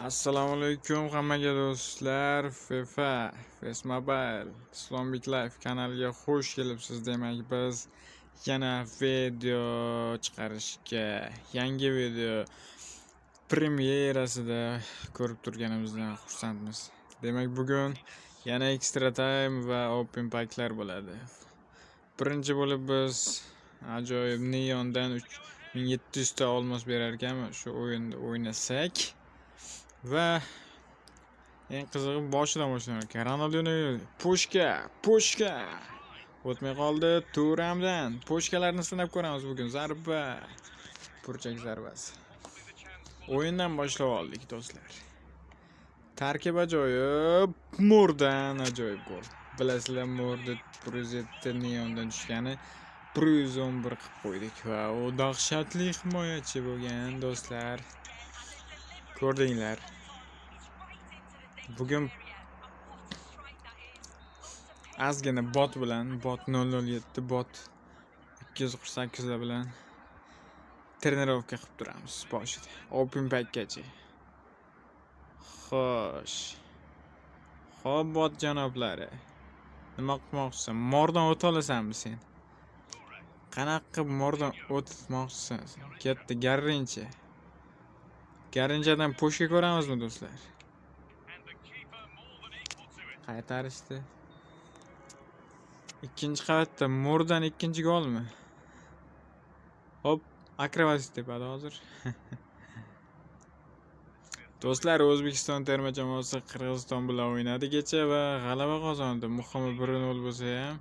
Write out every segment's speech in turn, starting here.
Assalomu alaykum hammaga do'stlar. FIFA, Face Mobile, Islomik Life kanaliga xush kelibsiz. Demak, biz yana video chiqarishga, yangi video premyerasida ko'rib turganimizdan xursandmiz. Demak, bugun yana extra time va open packlar bo'ladi. Birinchi bo'lib biz ajoyib Neondan 3700 ta olmos berar ekanmiz. Shu o'yinda o'ynasak va eng qizig'i boshidan boshlanadi. Ronaldinho pushka o'tmay qoldi. Turamdan pushkalarni sinab ko'ramiz bugun. Zarba, burchak zarbasi. O'yindan boshlab oldik do'stlar. Tarkib ajoyib, Murdan ajoyib gol. Bilasizlar, Murda Bruzetti Neondan tushgani 111 qilib qo'ydik va u dahshatli himoyachi bo'lgan do'stlar. Ko'rdinglar. Bugun azgina bot 007 bot 248 bilan trenirovka qilib turamiz boshida. Open packgacha. Xo'p bot janoblari. Nima qilmoqchisan? Mordan o'ta olasanmi sen? Qanaqa mordan o'tmoqchisan? Katta Garrinchadan pushka ko'ramizmi do'stlar? Qaytarishdi. Ikkinchi qavatda Mordan ikkinchi golmi? Hop, akrobatik tepadi hozir. Do'stlar, O'zbekiston terma jamoasi Qirg'iziston bilan o'ynadi kecha va g'alaba qozondi. Muhimi 1-0 bo'lsa ham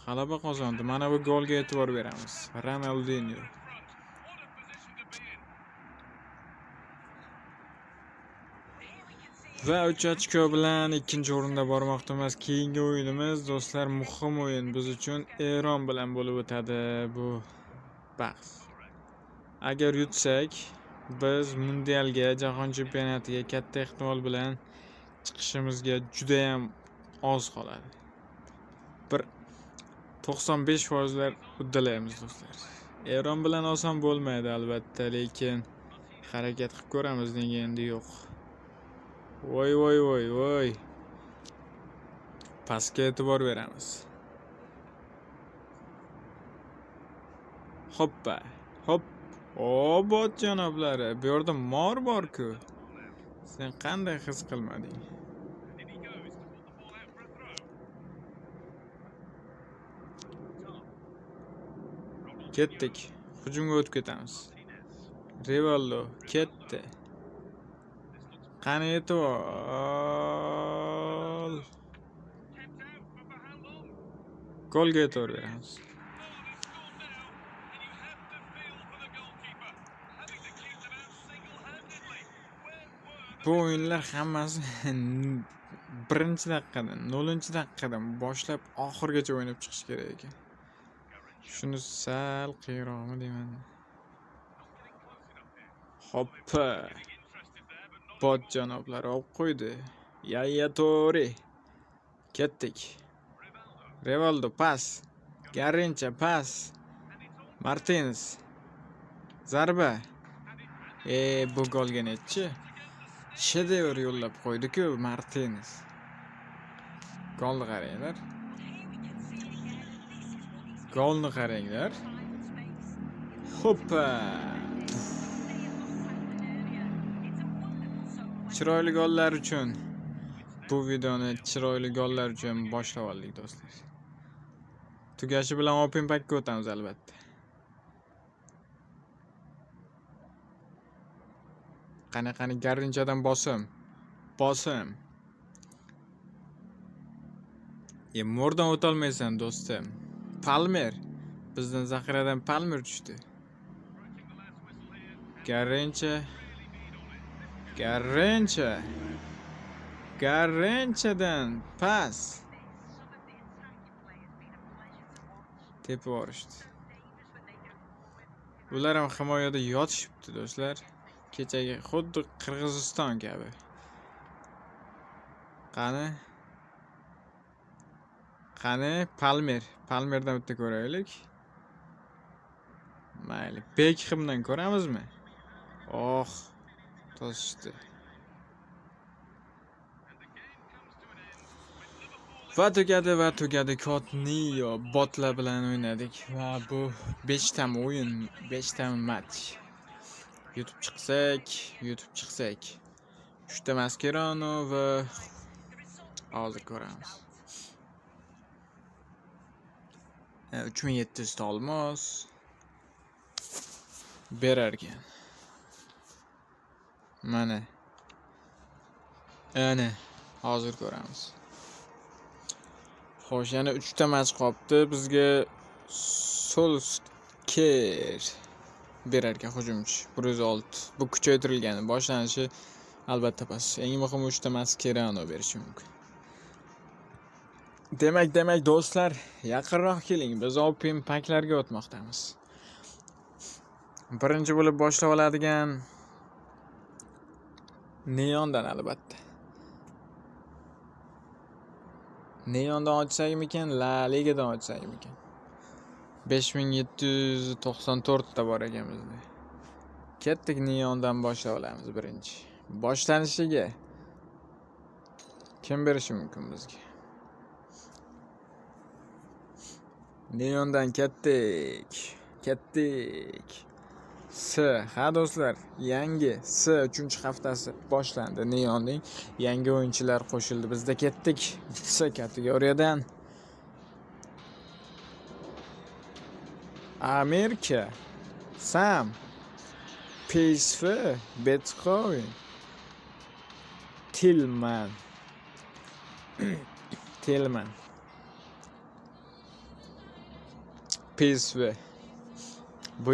g'alaba qozondi. Mana bu golga e'tibor beramiz. Ronaldinho. Va 3 ochko bilan ikkinchi o'rinda bormoqdamiz. Keyingi o'yinimiz do'stlar muhim o'yin biz uchun Eron bilan bo'lib o'tadi bu bahs. Agar yutsak, biz mundialga, jahon chempionatiga katta ehtimol bilan chiqishimizga juda ham oz qoladi. Bir 95% uddalaymiz do'stlar. Eron bilan oson bo'lmaydi albatta, lekin harakat qilib ko'ramiz nega endi yo'q. Voy. Pasga e'tibor beramiz. Hoppa. Hop. Bot janoblari. Bu yerda mor bor-ku. Sen qanday his qilmading? Ketdik. Hujumga o'tib ketamiz. Rivaldo ketdi. Qani e'tibor. Golga e'tibor beramiz. Bu o'yinlar hammasi 1-daqiqadan, 0-daqiqadan boshlab oxirgacha o'ynab chiqish kerak ekan. Shuni sal qiyroqmi deyman. Hoppa. Bot janoblari olib qo'ydi. Yaya Toure. Ketdik. Rivaldo pas. Garrincha pas. Martinez. Zarba. Bu golga netchi? Shedevr yo'llab qo'ydi-ku Martinez. Golni qaranglar. Hoppa. Chiroyli gollar uchun bu videoni chiroyli gollar uchun boshlab oldik do'stlar. Tugashi bilan open packga o'tamiz albatta. Qani Garrinchadan bosim. Mordan o'tolmaysan do'stim. Palmer. Bizdan zaxiradan Palmer tushdi. Garrinchadan pas. Tepib yuborishdi. Ular ham himoyada yotishibdi do'stlar. Kechagi xuddi Qirg'iziston kabi. Qani Palmerdan bitta ko'raylik. Mayli, Bekhemdan ko'ramizmi? To'sishdi. Va tugadi. Kotniyo botlar bilan o'ynadik va bu 5 ta o'yin, 5 ta match. YouTube chiqsak. 3 ta Mascherano va hozir ko'ramiz. 3700 ta olmos berar ekan. Mana. Ana, hozir ko'ramiz. Xo'sh, yana 3 ta match qolibdi. Bizga Solskjaer berar ekan hujumchi 106. Bu kuchaytirilgan. Boshlanishi albatta pas. Eng muhimi 3 ta Mascherano berishi mumkin. Demak do'stlar, yaqinroq keling. Biz Open Pack'larga o'tmoqdamiz. Birinchi bo'lib boshlab oladigan Neondan albatta. Neondan ochsakmikan, La Ligadan ochsakmikan. 5794 ta bor ekan bizda. Ketdik, Neondan boshlab olamiz birinchi. Boshlanishiga kim berishi mumkin bizga? Neondan ketdik. Ha do'stlar, yangi 3 haftasi boshlandi. Neonning yangi o'yinchilar qo'shildi. Bizda ketdik S kategoriyadan. Amerika, Sam, PSV, Beethoven, Tillman. PSV. Bu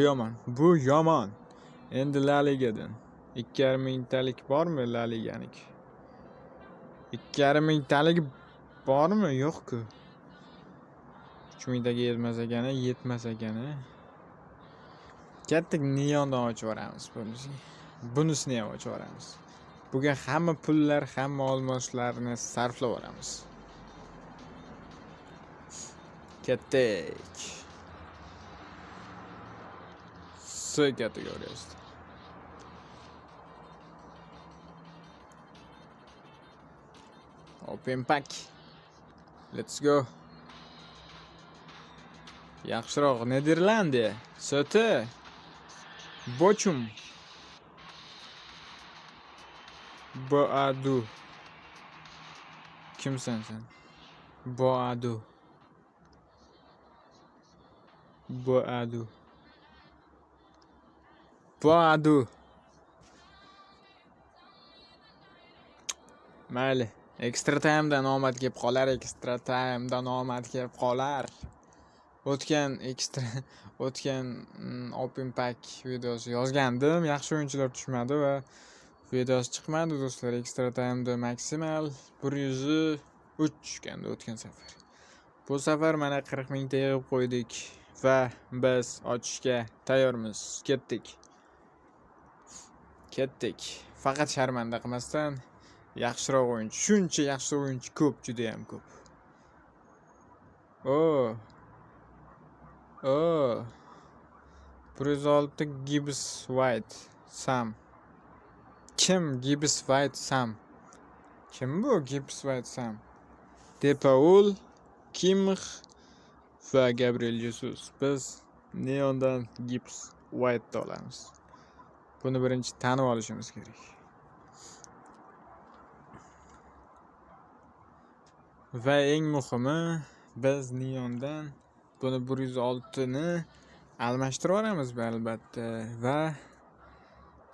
yomon. Endi La Ligadan 2,5 mingtalik bormi La Liganiki? 2,5 mingtalik bormi? Yo'q-ku. 3 mingtaga yetmas ekan. Ketdik, Neondan ochib yuboramiz bunisini ham ochib yuboramiz. Bugun hamma pullar, hamma olmoslarni sarflab yuboramiz. Ketdik. S kategoriyasida. Open Pack. Let's go. Yaxshiroq Niderlandiya. So'ti. Bochum. Boadu. Kimsan sen? Boadu. Mayli. Extra time'dan omad kelib qolar. O'tgan Open Pack videosi yozgandim. Yaxshi o'yinchilar tushmadi va videosi chiqmadi do'stlar. Extra time'da maksimal 103 tushgandi o'tgan safar. Bu safar mana 40 mingta yig'ib qo'ydik va biz ochishga tayyormiz. Ketdik. Faqat sharmanda qilmasdan yaxshiroq o'yinchi. Shuncha yaxshi o'yinchi ko'p, juda ham ko'p. Oh. 106 Gibbs White Sam. Kim Gibbs White Sam? Kim bu Gibbs White Sam? De Paul, Kimmich va Gabriel Jesus. Biz Neondan Gibbs White olamiz. Buni birinchi tanib olishimiz kerak. Va eng muhimi, biz Neondan buni 106 ni almashtirib olamiz albatta va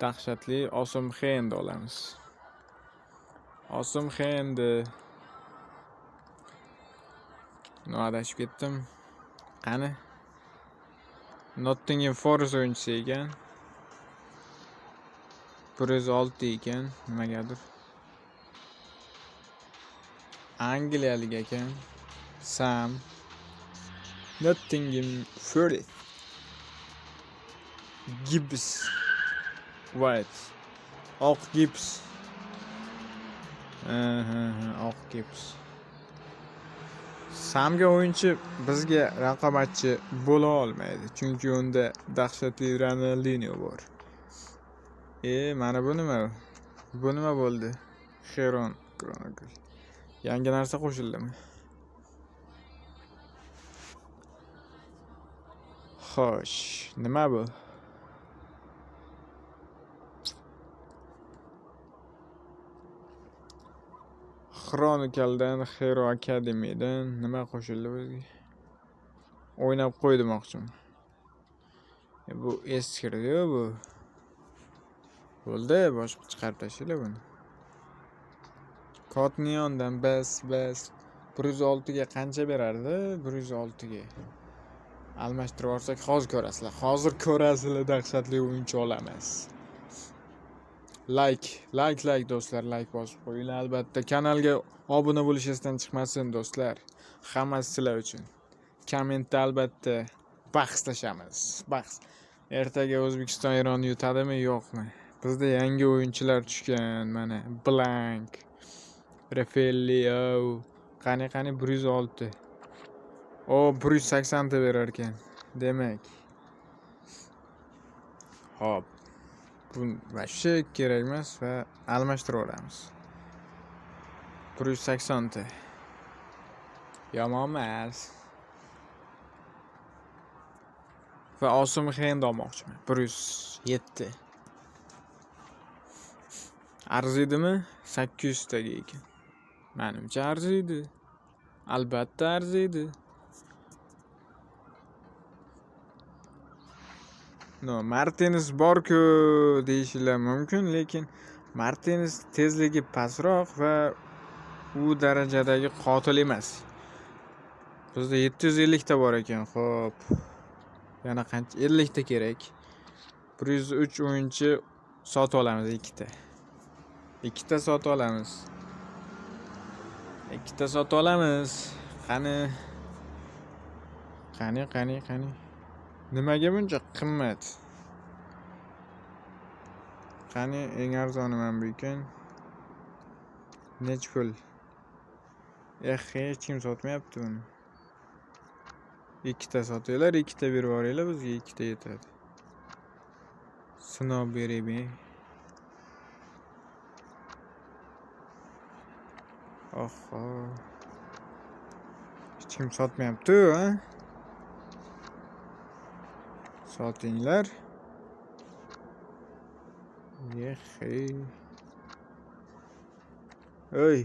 dahshatli Osumxendi olamiz. Osumxendi. Adashib ketdim. Qani? Nottingham Forest o'yinchisi ekan. 106 ekan, nimagadir. Angliyalik ekan. Sam. Nottingham Forest. Gibbs White. Oq Gibbs. Oq Gibbs. Samga o'yinchi bizga raqobatchi bo'la olmaydi, chunki unda dahshatli Ronaldinho bor. Mana bu nima? Bu nima bo'ldi? Heron Chronicle. Yangi narsa qo'shildimi? Xo'sh, nima bu? Chronicle Hero Academy'dan nima qo'shildi bizga? O'ynab qo'y demoqchiman. Bu eskirdi-yu bu. Bo'ldi, boshqa chiqarib tashlaylar buni. Kod Neon'dan bas 106 ga qancha berardi? 106 ga. Almashtirib olsak hozir ko'rasizlar. Hozir ko'rasizlar, dahshatli o'yinchi olamiz. Like do'stlar, like bosib qo'yinglar. Albatta kanalga obuna bo'lish esdan chiqmasin do'stlar. Hammasi sizlar uchun. Kommentda albatta bahslashamiz. Bahs. Ertaga O'zbekiston Eronni yutadimi, yo'qmi? Bizda yangi o'yinchilar tushgan. Mana Blank, Rafaelio, qani 106. O 180 ta berar ekan. Demak. Hop. Bu vashshe kerak emas va almashtirib olamiz. 180 ta. Yomon emas. Va Osim Hind olmoqchiman. 107. Arziydimi? 800 taga ekan. Menimcha arziydi. Albatta arziydi. No, Martins bor-ku deyishlar mumkin, lekin Martins tezligi pastroq va u darajadagi qotil emas. Bizda 750 ta bor ekan, xo'p. Yana qancha 50 ta kerak. 103 o'yinchi sotib olamiz 2 ta. 2 ta sotib olamiz. 2 ta sotib olamiz. Qani. Nimaga buncha qimmat? Qani eng arzoni mana bu ekan. Nech pul? Hech kim sotmayapti buni. 2 ta sotinglar, 2 ta berib yuboringlar, bizga 2 ta yetadi. Sinov beraymi? Oho. Hech kim sotmayapti, ha? Sotinglar. Yehi. Oy.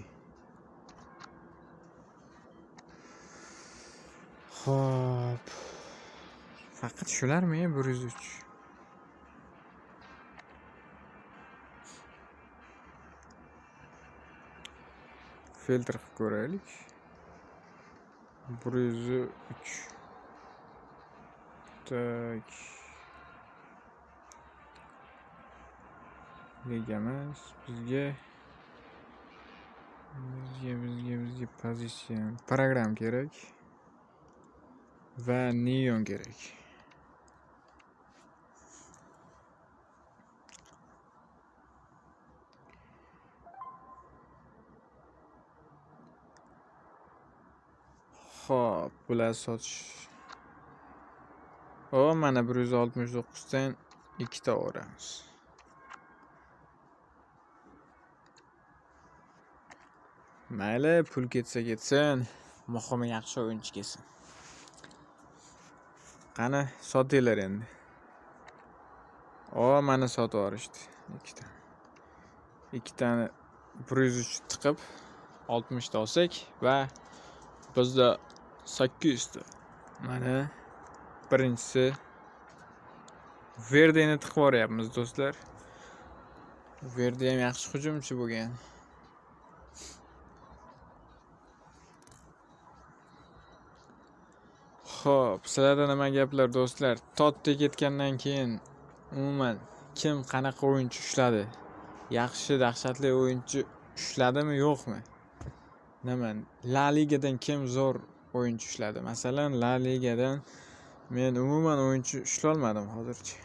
Hop. Faqat shularmi? 103. Filtr qilib ko'raylik. 103. Tak. Legamas bizga pozisiya, program kerak va neon kerak. Xo'p, bular sotish. O, mana 169 dan 2 ta olamiz. Mayli, pul ketsin. Muhimi yaxshi o'yinchi kelsin. Qani, sotinglar endi. O, mana sotib yuborishdi 2 ta. 2 tani 103 tiqib 60 ta olsak va bizda 800 ta. Mana birinchisi Verdini tiqib yuboryapmiz do'stlar. Verdi ham yaxshi hujumchi bo'lgan. Xo'p, sizlarda nima gaplar do'stlar? Totti ketgandan keyin umuman kim qanaqa o'yinchi ushladi? Yaxshi, dahshatli o'yinchi ushladimi, yo'qmi? Nima? La Ligadan kim zo'r o'yinchi ushladi? Masalan, La Ligadan men umuman o'yinchi ushlolmadim hozircha.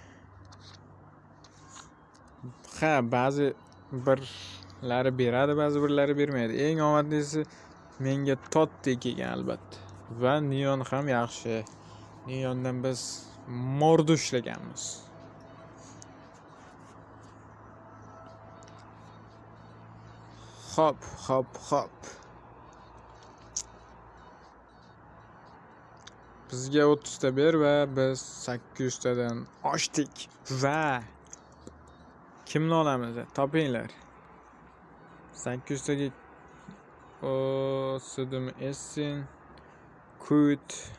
Ha, ba'zi birlari beradi, ba'zi birlari bermaydi. Eng omadlisi menga Totti kelgan albatta. Va Neon ham yaxshi. Neondan biz morda ushlaganmiz. Hop. Bizga 30 ta ber va biz 800 tadan ochdik. Va kimni olamiz? Topinglar. 800 taga Sidim Essin, Kut.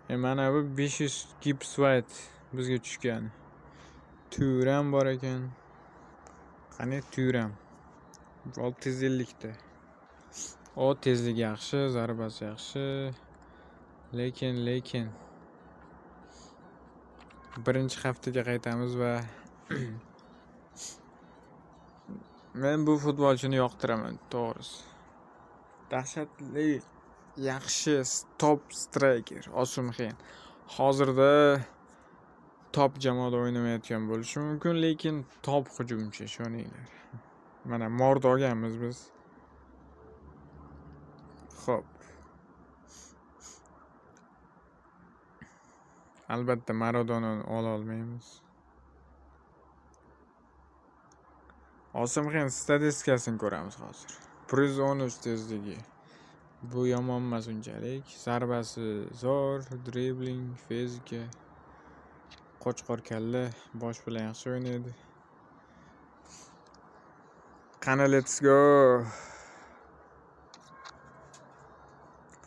Mana bu 500 Gibbs White bizga tushgan. Turam bor ekan. Qani Turam. 650 ta. O tezligi yaxshi, zarbasi yaxshi. Lekin birinchi haftaga qaytamiz va men bu futbolchini yoqtiraman, to'g'risi. Dahshatli, yaxshi top striker Osimhen. Hozirda top jamoada o'ynamayotgan bo'lishi mumkin, lekin top hujumchi, ishoninglar. Mana Mord olganmiz biz. Xo'p. Albatta Maradonani ola olmaymiz. Osimhen statistikasini ko'ramiz hozir. 113 tezligi. Bu yomon emas unchalik. Zarbasi zo'r, dribling, fizika. Qo'chqor kalla, bosh bilan yaxshi o'ynaydi. Qani let's go.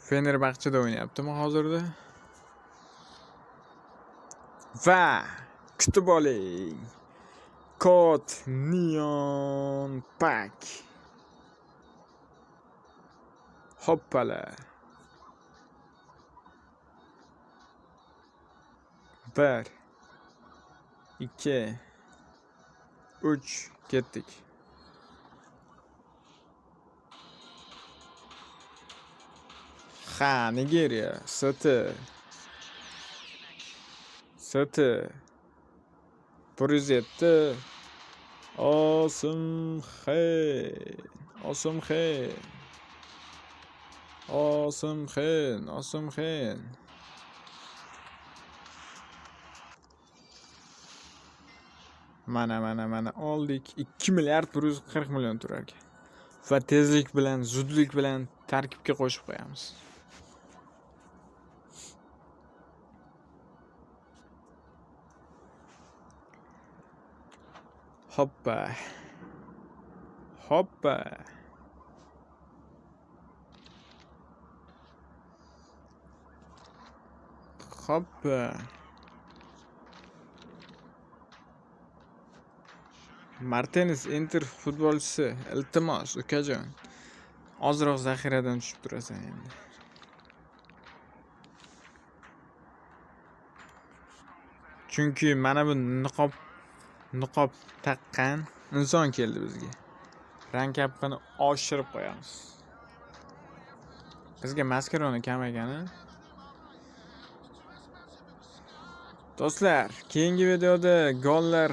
Fenerbahcheda o'ynayaptimi hozirda? Va kutib oling. Kod Neon Pack. Hoppala. 1 2 3 ketdik. Ha, Nigeriya, Sati. 107. Osimhen. Mana oldik. 2 milliard 140 million turar ekan. Va tezlik bilan, zudlik bilan tarkibga qo'shib qo'yamiz. Hoppa. Martinez Inter futbolchisi, iltimos, ukajon. Ozroq zaxiradan tushib turasan endi. Chunki mana bu niqob taqqan inson keldi bizga. Rang kapini oshirib qo'yamiz. Bizga maskaroni kam ekani. Do'stlar, keyingi videoda gollar,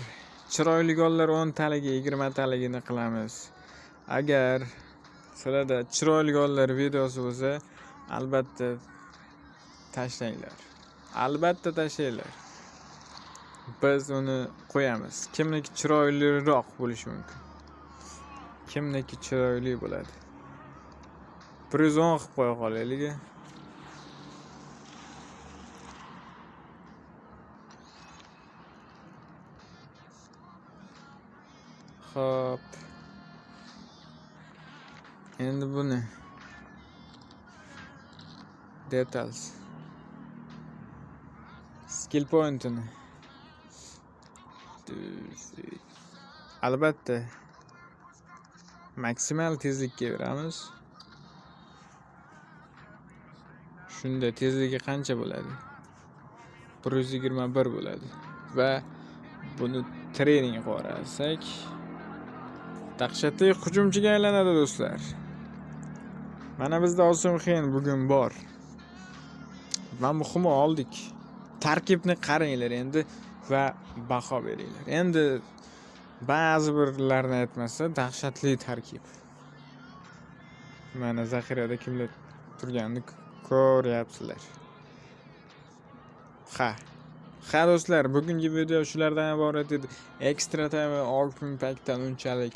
chiroyli gollar 10 talaga 20 taligini qilamiz. Agar sizlarda chiroyli gollar videosi bo'lsa, albatta tashlanglar. Biz uni qo'yamiz. Kimniki chiroyliroq bo'lishi mumkin. Kimniki chiroyli bo'ladi. 110 qilib qo'ya qolaylik. Xo'p. Endi buni details skill pointini albatta maksimal tezlikka beramiz. Shunda tezligi qancha bo'ladi? 121 bo'ladi. Va buni trening qilsak, dahshatli hujumchiga aylanadi do'stlar. Mana bizda Osimhen bugun bor. Va muhimi oldik. Tarkibni qaranglar endi va baho beringlar. Endi ba'zi birlarni aytmasa, dahshatli tarkib. Mana zaxirada kimlar turganini ko'ryapsizlar. Ha do'stlar, bugungi video shulardan iborat edi. Extra time va Orpin Pack'dan unchalik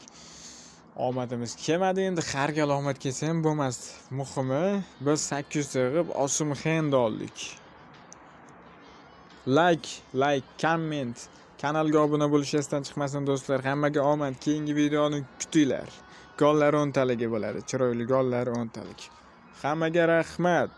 Omadimiz kelmadi endi, har gal omad kelsa ham bo'lmas. Muhimi biz 800 sig'ib Osumxonni oldik. Like, comment, kanalga obuna bo'lish esdan chiqmasin do'stlar. Hammaga omad. Keyingi videoni kutinglar. Gollar 10 taligi bo'ladi. Chiroyli gollar 10 talik. Hammaga rahmat.